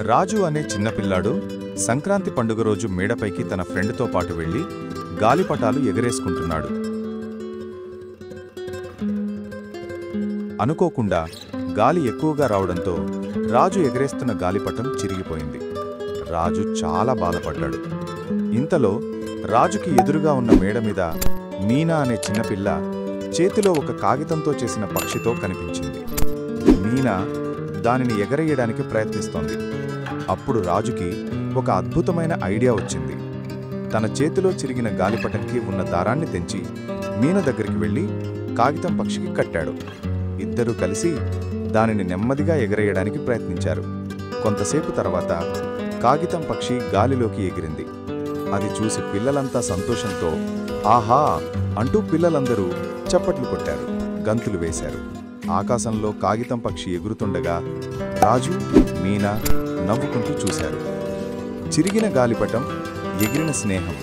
రాజు అనే చిన్నపిల్లాడు సంక్రాంతి పండుగ రోజు మేడపైకి తన ఫ్రెండ్తో పాటు వెళ్లి గాలిపటాలు ఎగరేసుకుంటున్నాడు. అనుకోకుండా గాలి ఎక్కువగా రావడంతో రాజు ఎగరేస్తున్న గాలిపటం చిరిగిపోయింది. రాజు చాలా బాధపడ్డాడు. ఇంతలో రాజుకి ఎదురుగా ఉన్న మేడ మీద మీనా అనే చిన్నపిల్ల చేతిలో ఒక కాగితంతో చేసిన పక్షితో కనిపించింది. మీనా దానిని ఎగరేయడానికి ప్రయత్నిస్తోంది. అప్పుడు రాజుకి ఒక అద్భుతమైన ఐడియా వచ్చింది. తన చేతిలో చిరిగిన గాలిపటంకి ఉన్న దారాన్ని తెంచి మీనా దగ్గరికి వెళ్లి కాగితం పక్షికి కట్టాడు. ఇద్దరూ కలిసి దానిని నెమ్మదిగా ఎగరేయడానికి ప్రయత్నించారు. కొంతసేపు తర్వాత కాగితం పక్షి గాలిలోకి ఎగిరింది. అది చూసి పిల్లలంతా సంతోషంతో ఆహా అంటూ పిల్లలందరూ చప్పట్లు కొట్టారు, గంతులు వేశారు. ఆకాశంలో కాగితం పక్షి ఎగురుతుండగా రాజు, మీనా నవ్వుకుంటూ చూశారు. చిరిగిన గాలిపటం, ఎగిరిన స్నేహం